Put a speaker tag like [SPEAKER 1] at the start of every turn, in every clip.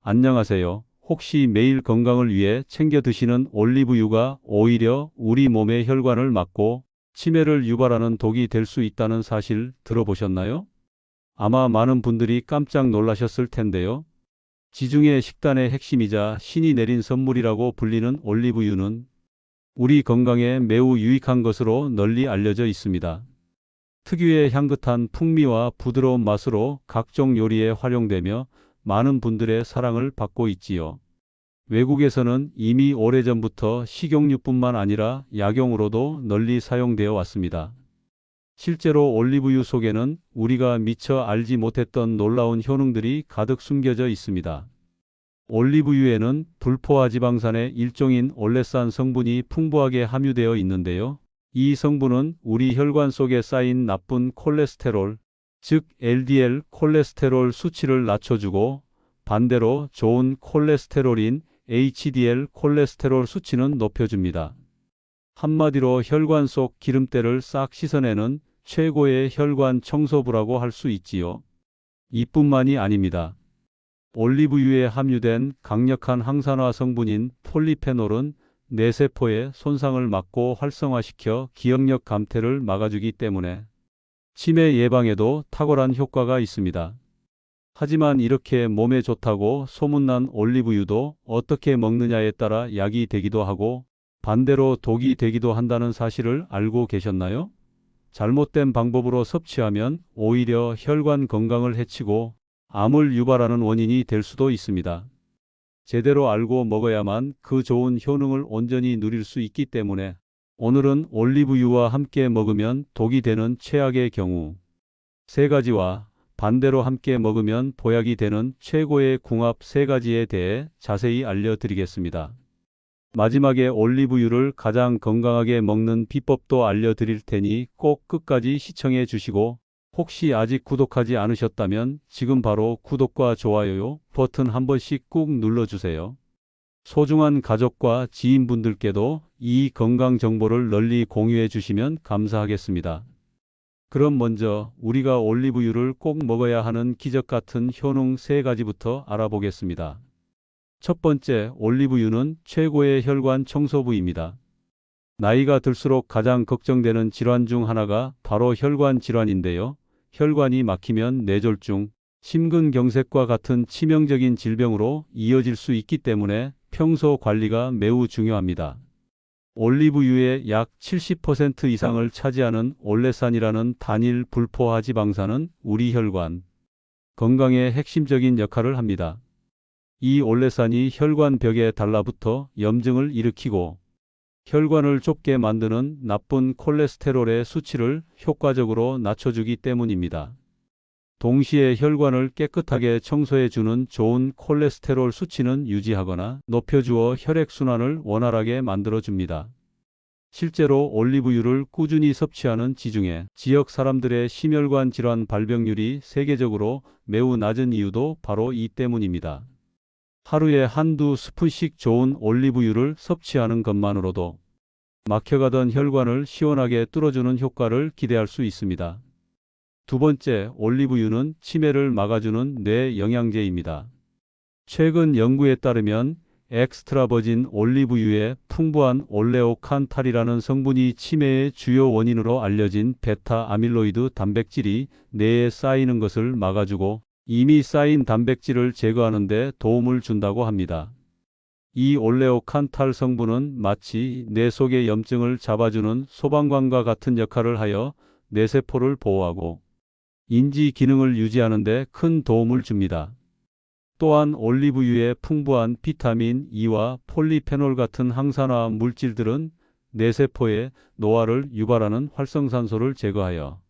[SPEAKER 1] 안녕하세요. 혹시 매일 건강을 위해 챙겨 드시는 올리브유가 오히려 우리 몸의 혈관을 막고 치매를 유발하는 독이 될 수 있다는 사실 들어보셨나요? 아마 많은 분들이 깜짝 놀라셨을 텐데요. 지중해 식단의 핵심이자 신이 내린 선물이라고 불리는 올리브유는 우리 건강에 매우 유익한 것으로 널리 알려져 있습니다. 특유의 향긋한 풍미와 부드러운 맛으로 각종 요리에 활용되며 많은 분들의 사랑을 받고 있지요. 외국에서는 이미 오래전부터 식용유뿐만 아니라 약용으로도 널리 사용되어 왔습니다. 실제로 올리브유 속에는 우리가 미처 알지 못했던 놀라운 효능들이 가득 숨겨져 있습니다. 올리브유에는 불포화 지방산의 일종인 올레산 성분이 풍부하게 함유되어 있는데요. 이 성분은 우리 혈관 속에 쌓인 나쁜 콜레스테롤, 즉 LDL 콜레스테롤 수치를 낮춰주고 반대로 좋은 콜레스테롤인 HDL 콜레스테롤 수치는 높여줍니다. 한마디로 혈관 속 기름때를 싹 씻어내는 최고의 혈관 청소부라고 할 수 있지요. 이뿐만이 아닙니다. 올리브유에 함유된 강력한 항산화 성분인 폴리페놀은 뇌세포의 손상을 막고 활성화시켜 기억력 감퇴를 막아주기 때문에 치매 예방에도 탁월한 효과가 있습니다. 하지만 이렇게 몸에 좋다고 소문난 올리브유도 어떻게 먹느냐에 따라 약이 되기도 하고 반대로 독이 되기도 한다는 사실을 알고 계셨나요? 잘못된 방법으로 섭취하면 오히려 혈관 건강을 해치고 암을 유발하는 원인이 될 수도 있습니다. 제대로 알고 먹어야만 그 좋은 효능을 온전히 누릴 수 있기 때문에 오늘은 올리브유와 함께 먹으면 독이 되는 최악의 경우 3가지와 반대로 함께 먹으면 보약이 되는 최고의 궁합 3가지에 대해 자세히 알려드리겠습니다. 마지막에 올리브유를 가장 건강하게 먹는 비법도 알려드릴 테니 꼭 끝까지 시청해 주시고 혹시 아직 구독하지 않으셨다면 지금 바로 구독과 좋아요 버튼 한 번씩 꾹 눌러주세요. 소중한 가족과 지인분들께도 이 건강 정보를 널리 공유해 주시면 감사하겠습니다. 그럼 먼저 우리가 올리브유를 꼭 먹어야 하는 기적 같은 효능 3가지부터 알아보겠습니다. 첫 번째, 올리브유는 최고의 혈관 청소부입니다. 나이가 들수록 가장 걱정되는 질환 중 하나가 바로 혈관 질환인데요. 혈관이 막히면 뇌졸중, 심근경색과 같은 치명적인 질병으로 이어질 수 있기 때문에 평소 관리가 매우 중요합니다. 올리브유의 약 70% 이상을 차지하는 올레산이라는 단일 불포화 지방산은 우리 혈관 건강에 핵심적인 역할을 합니다. 이 올레산이 혈관 벽에 달라붙어 염증을 일으키고 혈관을 좁게 만드는 나쁜 콜레스테롤의 수치를 효과적으로 낮춰주기 때문입니다. 동시에 혈관을 깨끗하게 청소해주는 좋은 콜레스테롤 수치는 유지하거나 높여주어 혈액순환을 원활하게 만들어줍니다. 실제로 올리브유를 꾸준히 섭취하는 지중해 지역 사람들의 심혈관 질환 발병률이 세계적으로 매우 낮은 이유도 바로 이 때문입니다. 하루에 한두 스푼씩 좋은 올리브유를 섭취하는 것만으로도 막혀가던 혈관을 시원하게 뚫어주는 효과를 기대할 수 있습니다. 두 번째, 올리브유는 치매를 막아주는 뇌 영양제입니다. 최근 연구에 따르면 엑스트라 버진 올리브유에 풍부한 올레오칸탈이라는 성분이 치매의 주요 원인으로 알려진 베타 아밀로이드 단백질이 뇌에 쌓이는 것을 막아주고 이미 쌓인 단백질을 제거하는 데 도움을 준다고 합니다. 이 올레오칸탈 성분은 마치 뇌 속의 염증을 잡아주는 소방관과 같은 역할을 하여 뇌세포를 보호하고 인지 기능을 유지하는 데 큰 도움을 줍니다. 또한 올리브유의 풍부한 비타민 E와 폴리페놀 같은 항산화 물질들은 뇌세포의 노화를 유발하는 활성산소를 제거하여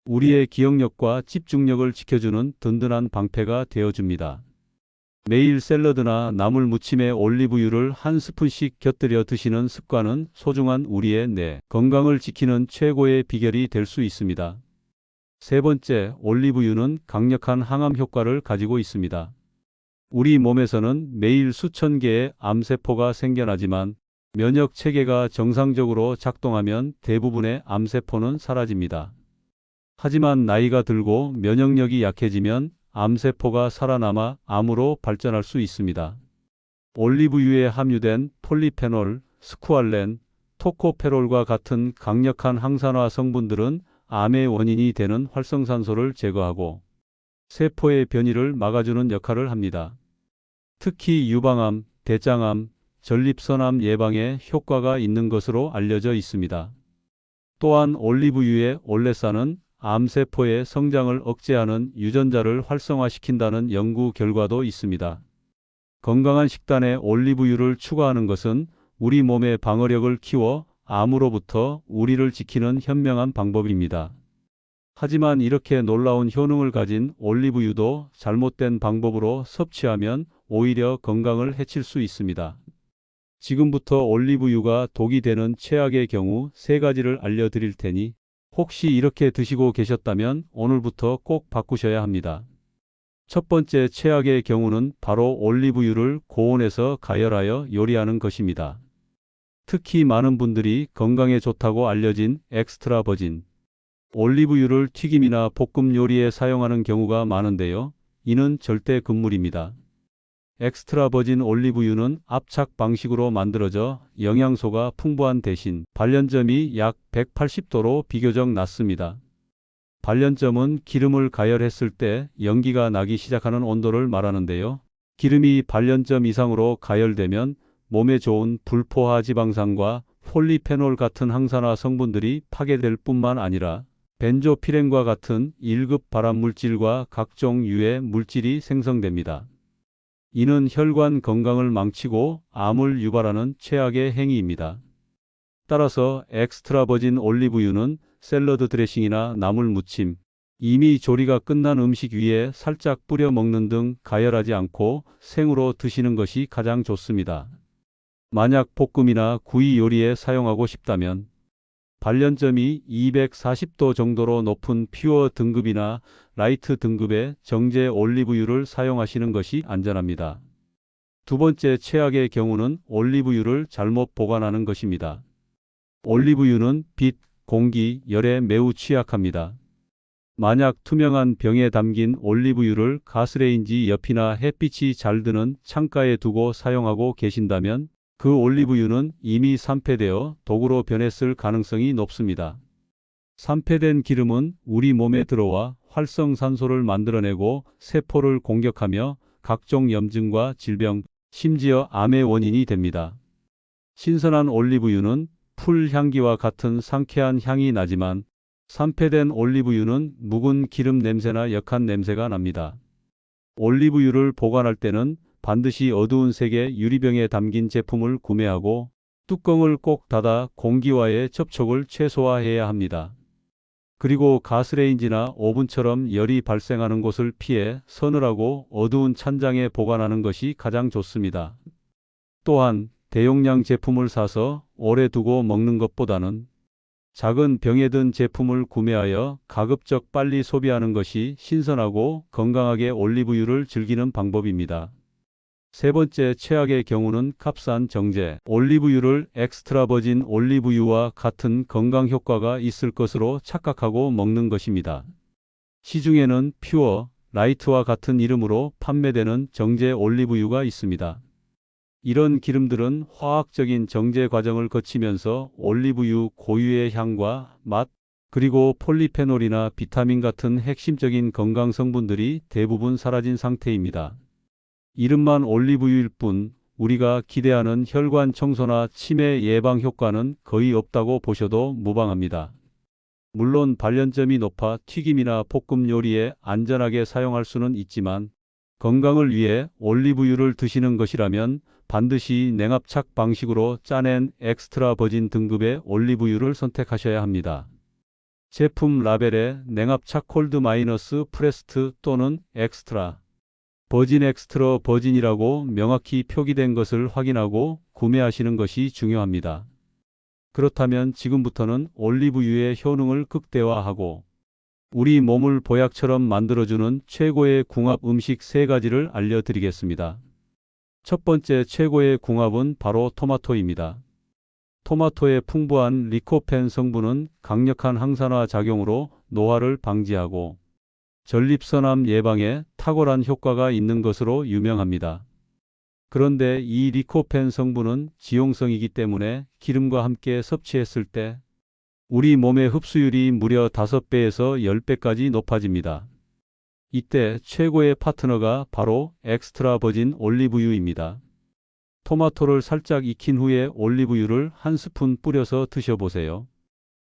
[SPEAKER 1] 우리의 기억력과 집중력을 지켜주는 든든한 방패가 되어줍니다. 매일 샐러드나 나물 무침에 올리브유를 한 스푼씩 곁들여 드시는 습관은 소중한 우리의 뇌 건강을 지키는 최고의 비결이 될 수 있습니다. 세 번째, 올리브유는 강력한 항암 효과를 가지고 있습니다. 우리 몸에서는 매일 수천 개의 암세포가 생겨나지만 면역 체계가 정상적으로 작동하면 대부분의 암세포는 사라집니다. 하지만 나이가 들고 면역력이 약해지면 암세포가 살아남아 암으로 발전할 수 있습니다. 올리브유에 함유된 폴리페놀, 스쿠알렌, 토코페롤과 같은 강력한 항산화 성분들은 암의 원인이 되는 활성산소를 제거하고 세포의 변이를 막아주는 역할을 합니다. 특히 유방암, 대장암, 전립선암 예방에 효과가 있는 것으로 알려져 있습니다. 또한 올리브유의 올레산은 암세포의 성장을 억제하는 유전자를 활성화시킨다는 연구 결과도 있습니다. 건강한 식단에 올리브유를 추가하는 것은 우리 몸의 방어력을 키워 암으로부터 우리를 지키는 현명한 방법입니다. 하지만 이렇게 놀라운 효능을 가진 올리브유도 잘못된 방법으로 섭취하면 오히려 건강을 해칠 수 있습니다. 지금부터 올리브유가 독이 되는 최악의 경우 3가지를 알려드릴 테니 혹시 이렇게 드시고 계셨다면 오늘부터 꼭 바꾸셔야 합니다. 첫 번째 최악의 경우는 바로 올리브유를 고온에서 가열하여 요리하는 것입니다. 특히 많은 분들이 건강에 좋다고 알려진 엑스트라 버진 올리브유를 튀김이나 볶음 요리에 사용하는 경우가 많은데요. 이는 절대 금물입니다. 엑스트라 버진 올리브유는 압착 방식으로 만들어져 영양소가 풍부한 대신 발연점이 약 180도로 비교적 낮습니다. 발연점은 기름을 가열했을 때 연기가 나기 시작하는 온도를 말하는데요. 기름이 발연점 이상으로 가열되면 몸에 좋은 불포화 지방산과 폴리페놀 같은 항산화 성분들이 파괴될 뿐만 아니라 벤조피렌과 같은 1급 발암물질과 각종 유해 물질이 생성됩니다. 이는 혈관 건강을 망치고 암을 유발하는 최악의 행위입니다. 따라서 엑스트라 버진 올리브유는 샐러드 드레싱이나 나물 무침, 이미 조리가 끝난 음식 위에 살짝 뿌려 먹는 등 가열하지 않고 생으로 드시는 것이 가장 좋습니다. 만약 볶음이나 구이 요리에 사용하고 싶다면 발연점이 240도 정도로 높은 퓨어 등급이나 라이트 등급의 정제 올리브유를 사용하시는 것이 안전합니다. 두 번째 최악의 경우는 올리브유를 잘못 보관하는 것입니다. 올리브유는 빛, 공기, 열에 매우 취약합니다. 만약 투명한 병에 담긴 올리브유를 가스레인지 옆이나 햇빛이 잘 드는 창가에 두고 사용하고 계신다면 그 올리브유는 이미 산패되어 독으로 변했을 가능성이 높습니다. 산패된 기름은 우리 몸에 들어와 활성산소를 만들어내고 세포를 공격하며 각종 염증과 질병, 심지어 암의 원인이 됩니다. 신선한 올리브유는 풀 향기와 같은 상쾌한 향이 나지만 산패된 올리브유는 묵은 기름 냄새나 역한 냄새가 납니다. 올리브유를 보관할 때는 반드시 어두운 색의 유리병에 담긴 제품을 구매하고 뚜껑을 꼭 닫아 공기와의 접촉을 최소화해야 합니다. 그리고 가스레인지나 오븐처럼 열이 발생하는 곳을 피해 서늘하고 어두운 찬장에 보관하는 것이 가장 좋습니다. 또한 대용량 제품을 사서 오래 두고 먹는 것보다는 작은 병에 든 제품을 구매하여 가급적 빨리 소비하는 것이 신선하고 건강하게 올리브유를 즐기는 방법입니다. 세 번째 최악의 경우는 값싼 정제 올리브유를 엑스트라 버진 올리브유와 같은 건강 효과가 있을 것으로 착각하고 먹는 것입니다. 시중에는 퓨어, 라이트와 같은 이름으로 판매되는 정제 올리브유가 있습니다. 이런 기름들은 화학적인 정제 과정을 거치면서 올리브유 고유의 향과 맛, 그리고 폴리페놀이나 비타민 같은 핵심적인 건강 성분들이 대부분 사라진 상태입니다. 이름만 올리브유일 뿐 우리가 기대하는 혈관 청소나 치매 예방 효과는 거의 없다고 보셔도 무방합니다. 물론 발연점이 높아 튀김이나 볶음 요리에 안전하게 사용할 수는 있지만 건강을 위해 올리브유를 드시는 것이라면 반드시 냉압착 방식으로 짜낸 엑스트라 버진 등급의 올리브유를 선택하셔야 합니다. 제품 라벨에 냉압착 콜드 마이너스 프레스트 또는 엑스트라 버진 엑스트라 버진이라고 명확히 표기된 것을 확인하고 구매하시는 것이 중요합니다. 그렇다면 지금부터는 올리브유의 효능을 극대화하고 우리 몸을 보약처럼 만들어주는 최고의 궁합 음식 3가지를 알려드리겠습니다. 첫 번째 최고의 궁합은 바로 토마토입니다. 토마토의 풍부한 리코펜 성분은 강력한 항산화 작용으로 노화를 방지하고 전립선암 예방에 탁월한 효과가 있는 것으로 유명합니다. 그런데 이 리코펜 성분은 지용성이기 때문에 기름과 함께 섭취했을 때 우리 몸의 흡수율이 무려 5배에서 10배까지 높아집니다. 이때 최고의 파트너가 바로 엑스트라 버진 올리브유입니다. 토마토를 살짝 익힌 후에 올리브유를 한 스푼 뿌려서 드셔보세요.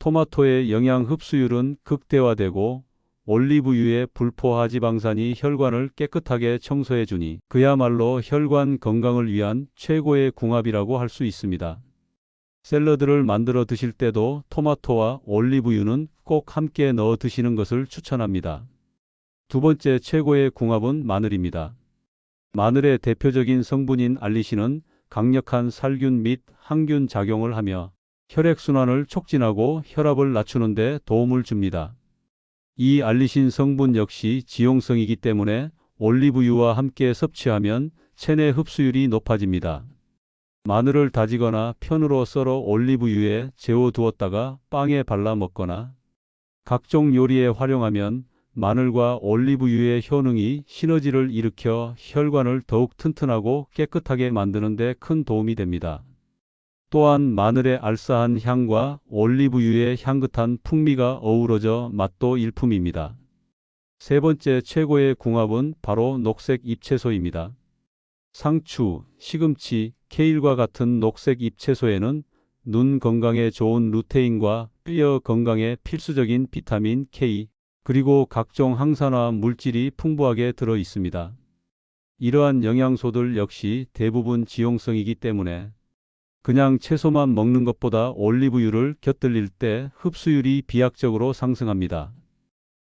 [SPEAKER 1] 토마토의 영양 흡수율은 극대화되고 올리브유의 불포화지방산이 혈관을 깨끗하게 청소해주니 그야말로 혈관 건강을 위한 최고의 궁합이라고 할 수 있습니다. 샐러드를 만들어 드실 때도 토마토와 올리브유는 꼭 함께 넣어 드시는 것을 추천합니다. 두 번째 최고의 궁합은 마늘입니다. 마늘의 대표적인 성분인 알리신은 강력한 살균 및 항균 작용을 하며 혈액순환을 촉진하고 혈압을 낮추는 데 도움을 줍니다. 이 알리신 성분 역시 지용성이기 때문에 올리브유와 함께 섭취하면 체내 흡수율이 높아집니다. 마늘을 다지거나 편으로 썰어 올리브유에 재워두었다가 빵에 발라 먹거나 각종 요리에 활용하면 마늘과 올리브유의 효능이 시너지를 일으켜 혈관을 더욱 튼튼하고 깨끗하게 만드는 데 큰 도움이 됩니다. 또한 마늘의 알싸한 향과 올리브유의 향긋한 풍미가 어우러져 맛도 일품입니다. 세 번째 최고의 궁합은 바로 녹색 잎채소입니다. 상추, 시금치, 케일과 같은 녹색 잎채소에는 눈 건강에 좋은 루테인과 뼈 건강에 필수적인 비타민 K, 그리고 각종 항산화 물질이 풍부하게 들어 있습니다. 이러한 영양소들 역시 대부분 지용성이기 때문에 그냥 채소만 먹는 것보다 올리브유를 곁들일 때 흡수율이 비약적으로 상승합니다.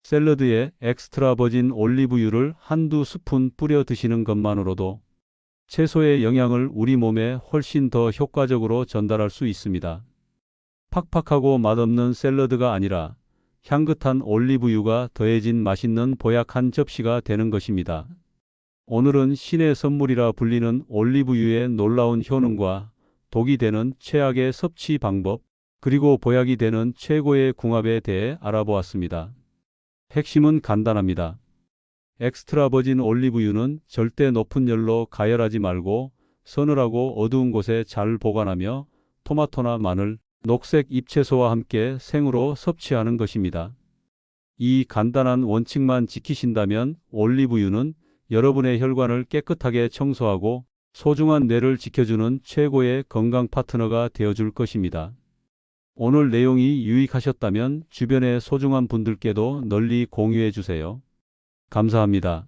[SPEAKER 1] 샐러드에 엑스트라 버진 올리브유를 한두 스푼 뿌려 드시는 것만으로도 채소의 영양을 우리 몸에 훨씬 더 효과적으로 전달할 수 있습니다. 팍팍하고 맛없는 샐러드가 아니라 향긋한 올리브유가 더해진 맛있는 보약 한 접시가 되는 것입니다. 오늘은 신의 선물이라 불리는 올리브유의 놀라운 효능과 독이 되는 최악의 섭취 방법, 그리고 보약이 되는 최고의 궁합에 대해 알아보았습니다. 핵심은 간단합니다. 엑스트라 버진 올리브유는 절대 높은 열로 가열하지 말고 서늘하고 어두운 곳에 잘 보관하며 토마토나 마늘, 녹색 잎채소와 함께 생으로 섭취하는 것입니다. 이 간단한 원칙만 지키신다면 올리브유는 여러분의 혈관을 깨끗하게 청소하고 소중한 뇌를 지켜주는 최고의 건강 파트너가 되어줄 것입니다. 오늘 내용이 유익하셨다면 주변의 소중한 분들께도 널리 공유해 주세요. 감사합니다.